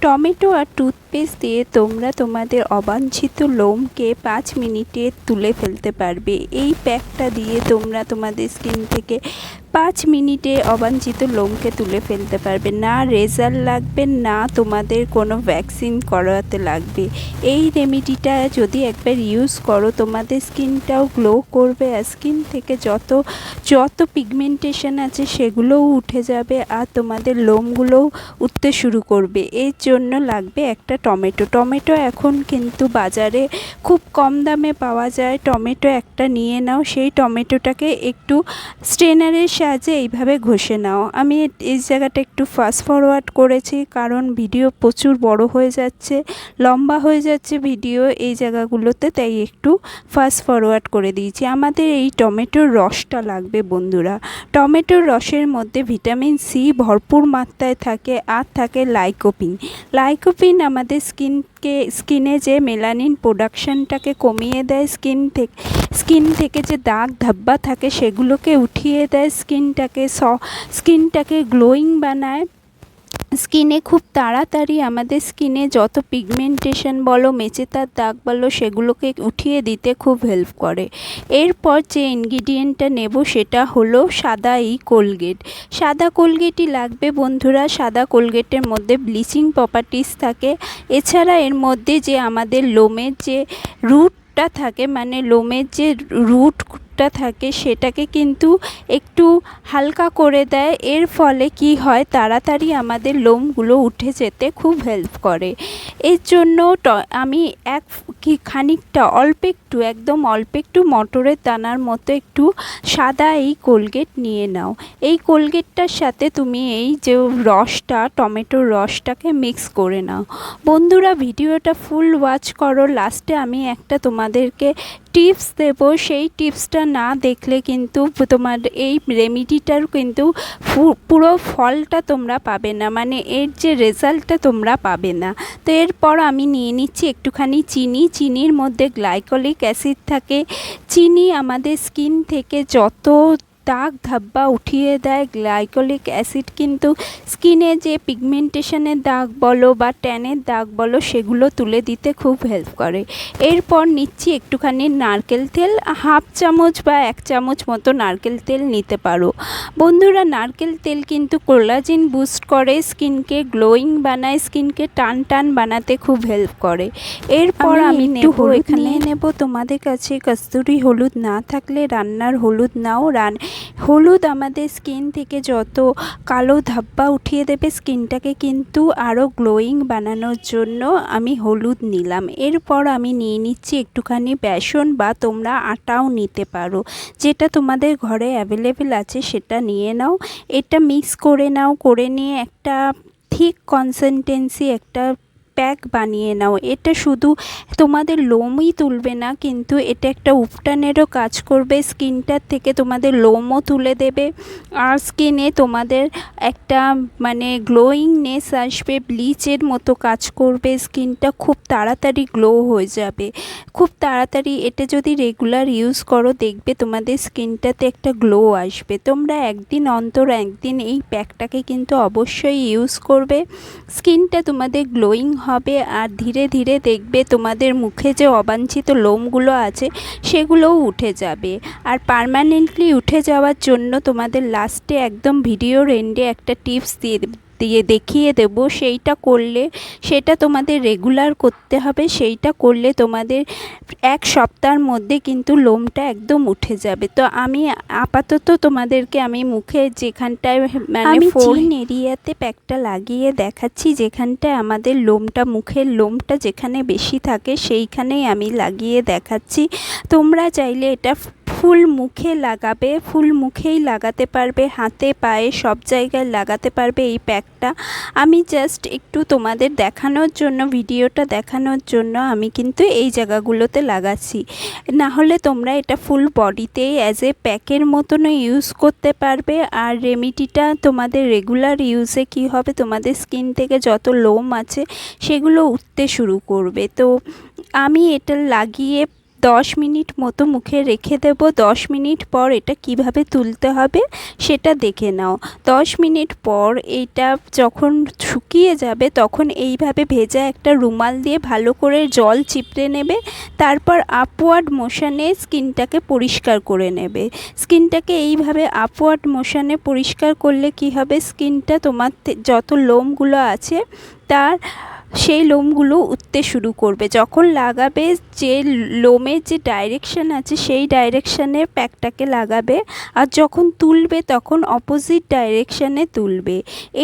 Tomato আর toothpaste দিয়ে তোমরা তোমাদের অবাঞ্ছিত লোমকে 5 মিনিটে তুলে ফেলতে পারবে। এই প্যাকটা দিয়ে তোমরা তোমাদের স্কিন থেকে 5 মিনিটে অবাঞ্ছিত লোমকে তুলে ফেলতে পারবে। না রেজাল্ট লাগবে, না তোমাদের কোনো ভ্যাকসিন করাতে লাগবে। এই রেমেডিটা যদি একবার ইউজ করো তোমাদের স্কিনটাও গ্লো করবে, আর স্কিন থেকে যত পিগমেন্টেশন আছে সেগুলোও উঠে যাবে, আর তোমাদের লোমগুলোও উঠতে শুরু করবে। এর জন্য লাগবে একটা টমেটো এখন কিন্তু বাজারে খুব কম দামে পাওয়া যায়। টমেটো একটা নিয়ে নাও, সেই টমেটোটাকে একটু স্ট্রেনারের সাহায্যে এইভাবে ঘষে নাও। আমি এই জায়গাটা একটু ফাস্ট ফরওয়ার্ড করেছি কারণ ভিডিও প্রচুর বড় হয়ে যাচ্ছে, লম্বা হয়ে যাচ্ছে ভিডিও এই জায়গাগুলোতে, তাই একটু ফাস্ট ফরওয়ার্ড করে দিয়েছি। আমাদের এই টমেটোর রসটা লাগবে বন্ধুরা। টমেটোর রসের মধ্যে ভিটামিন সি ভরপুর মাত্রায় থাকে, আর থাকে লাইকোপিন আমাদের স্কিনে যে মেলানিন প্রোডাকশানটাকে কমিয়ে দেয়, স্কিন থেকে যে দাগ ধাব্বা থাকে সেগুলোকে উঠিয়ে দেয়, স্কিনটাকে গ্লোয়িং বানায়। স্কিনে খুব তাড়াতাড়ি আমাদের স্কিনে যত পিগমেন্টেশন বলো, মেচেদার দাগ বলো, সেগুলোকে উঠিয়ে দিতে খুব হেল্প করে। এরপর যে ইনগ্রিডিয়েন্টটা নেব সেটা হলো সাদা কোলগেটই লাগবে বন্ধুরা। সাদা কোলগেটের মধ্যে ব্লিচিং প্রপার্টিস থাকে। এছাড়া এর মধ্যে যে আমাদের লোমের যে রুটটা থাকে, মানে লোমের যে রুটটা থাকে সেটাকে কিন্তু একটু হালকা করে দেয়। এর ফলে কি হয়, তাড়াতাড়ি আমাদের লোমগুলো উঠে যেতে খুব হেল্প করে। এর জন্য আমি খানিকটা একদম অল্প একটু মটরের দানার মতো একটু সাদা এই কোলগেট নিয়ে নাও। এই কোলগেটটার সাথে তুমি এই যে টমেটোর রসটাকে মিক্স করে নাও। বন্ধুরা ভিডিওটা ফুল ওয়াচ করো, লাস্টে আমি একটা তোমাদেরকে টিপস দেব। সেই টিপসটা না দেখলে কিন্তু তোমার এই রেমেডিটার কিন্তু পুরো ফলটা তোমরা পাবে না, মানে এর যে রেজাল্টটা তোমরা পাবে না। তো এরপর আমি নিয়ে নিচ্ছি একটুখানি চিনির মধ্যে গ্লাইকোলিক অ্যাসিড থাকে। চিনি আমাদের স্কিন থেকে যত দাগ ধাব্বা উঠিয়ে দেয়। গ্লাইকোলিক অ্যাসিড কিন্তু স্কিনে যে পিগমেন্টেশনের দাগ বলো বা ট্যানের দাগ বলো সেগুলো তুলে দিতে খুব হেল্প করে। এরপর নিচ্ছি একটুখানি নারকেল তেল, হাফ চামচ বা 1 চামচ মতো নারকেল তেল নিতে পারো। বন্ধুরা নারকেল তেল কিন্তু কোলাজেন বুস্ট করে, স্কিনকে গ্লোয়িং বানায়, স্কিনকে টান বানাতে খুব হেল্প করে। এরপর আমি এখানে নেব তোমাদের কাছে কস্তুরি হলুদ না থাকলে রান্নার হলুদ নাও। হলুদ আমাদের স্কিন থেকে যত কালো ধাব্বা উঠিয়ে দেবে, স্কিনটাকে কিন্তু আরও গ্লোয়িং বানানোর জন্য আমি হলুদ নিলাম। এরপর আমি নিয়ে নিচ্ছি একটুখানি বেসন, বা তোমরা আটাও নিতে পারো, যেটা তোমাদের ঘরে অ্যাভেলেবেল আছে সেটা নিয়ে নাও। এটা মিক্স করে নাও, করে নিয়ে একটা থিক কনসিস্টেন্সি একটা প্যাক বানিয়ে নাও। এটা শুধু তোমাদের লোমই তুলবে না, কিন্তু এটা একটা উপটানেরও কাজ করবে, স্কিনটার থেকে তোমাদের লোমও তুলে দেবে, আর স্কিনে তোমাদের একটা মানে গ্লোয়িংনেস আসবে, ব্লিচের মতো কাজ করবে। স্কিনটা খুব তাড়াতাড়ি গ্লো হয়ে যাবে, খুব তাড়াতাড়ি। এটা যদি রেগুলার ইউজ করো দেখবে তোমাদের স্কিনটাতে একটা গ্লো আসবে। তোমরা একদিন অন্তর একদিন এই প্যাকটাকে কিন্তু অবশ্যই ইউজ করবে। স্কিনটা তোমাদের গ্লোয়িং হবে, আর ধীরে ধীরে দেখবে তোমাদের মুখে যে অবাঞ্ছিত লোমগুলো আছে সেগুলোও উঠে যাবে। আর পার্মানেন্টলি উঠে যাওয়ার জন্য তোমাদের লাস্টে একদম ভিডিওর এন্ডে একটা টিপস দিয়ে দেখিয়ে দেব। সেটা তোমাদের রেগুলার করতে হবে। সেইটা করলে তোমাদের 1 সপ্তাহের মধ্যে কিন্তু লোমটা একদম উঠে যাবে। তো আমি আপাতত তোমাদেরকে আমি মুখে যেখানটায় মানে ফোন এরিয়াতে প্যাকটা লাগিয়ে দেখাচ্ছি, যেখানটায় আমাদের মুখের লোমটা যেখানে বেশি থাকে সেইখানেই আমি লাগিয়ে দেখাচ্ছি। তোমরা চাইলে এটা ফুল মুখেই লাগাতে পারবে, হাতে পায়ে সব জায়গায় লাগাতে পারবে এই প্যাকটা। আমি জাস্ট একটু তোমাদের দেখানোর জন্য, ভিডিওটা দেখানোর জন্য আমি কিন্তু এই জায়গাগুলোতে লাগাচ্ছি। না হলে তোমরা এটা ফুল বডিতেই অ্যাজ এ প্যাকের মতনও ইউজ করতে পারবে। আর রেমেডিটা তোমাদের রেগুলার ইউজে কি হবে, তোমাদের স্কিন থেকে যত লোম আছে সেগুলো উঠতে শুরু করবে। তো আমি এটা লাগিয়ে 10 মিনিট মতো মুখে রেখে দেব। 10 মিনিট পর এটা কিভাবে তুলতে হবে সেটা দেখে নাও। 10 মিনিট পর এটা যখন শুকিয়ে যাবে তখন এইভাবে ভেজা একটা রুমাল দিয়ে ভালো করে জল চিপড়ে নেবে। তারপর আপওয়ার্ড মোশনে স্কিনটাকে পরিষ্কার করে নেবে। স্কিনটাকে এইভাবে আপওয়ার্ড মোশনে পরিষ্কার করলে কি হবে, স্কিনটা তোমার যত লোমগুলো আছে তার সেই লোমগুলো উঠতে শুরু করবে। যখন লাগাবে যে লোমের যে ডাইরেকশান আছে সেই ডাইরেকশানে প্যাকটাকে লাগাবে, আর যখন তুলবে তখন অপোজিট ডাইরেকশানে তুলবে।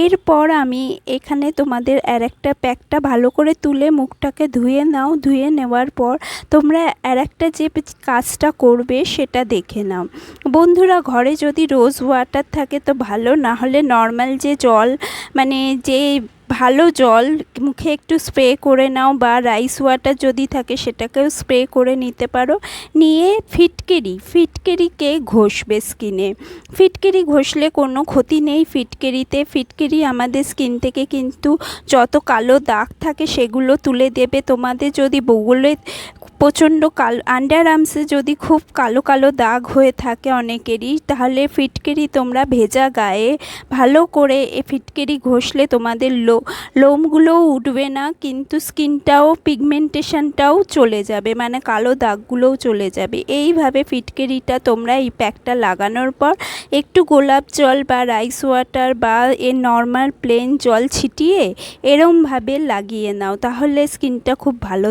এরপর আমি এখানে তোমাদের আরেকটা প্যাকটা ভালো করে তুলে মুখটাকে ধুয়ে নাও। ধুয়ে নেওয়ার পর তোমরা আরেকটা যে কাজটা করবে সেটা দেখে নাও। বন্ধুরা, ঘরে যদি রোজ ওয়াটার থাকে তো ভালো, না হলে নর্মাল যে জল মানে যে ভালো জল মুখে একটু স্প্রে করে নাও, বা রাইস ওয়াটার যদি থাকে সেটাকেও স্প্রে করে নিতে পারো। নিয়ে ফিটকিরিকে ঘষবে স্কিনে। ফিটকিরি ঘষলে কোনো ক্ষতি নেই ফিটকিরিতে। ফিটকিরি আমাদের স্কিন থেকে কিন্তু যত কালো দাগ থাকে সেগুলো তুলে দেবে। তোমাদের যদি বগলে প্রচণ্ড কালো, আন্ডার আর্মসে যদি খুব কালো কালো দাগ হয়ে থাকে অনেকেরই, তাহলে ফিটকিরি তোমরা ভেজা গায়ে ভালো করে ফিটকিরি ঘষলে তোমাদের লোমগুলোও উঠবে না, কিন্তু স্কিনটাও পিগমেন্টেশনটাও চলে যাবে, মানে কালো দাগগুলোও চলে যাবে। এইভাবে ফিটকিরিটা তোমরা এই প্যাকটা লাগানোর পর একটু গোলাপ জল বা রাইস ওয়াটার বা নর্মাল প্লেন জল ছিটিয়ে এরমভাবে লাগিয়ে নাও, তাহলে স্কিনটা খুব ভালো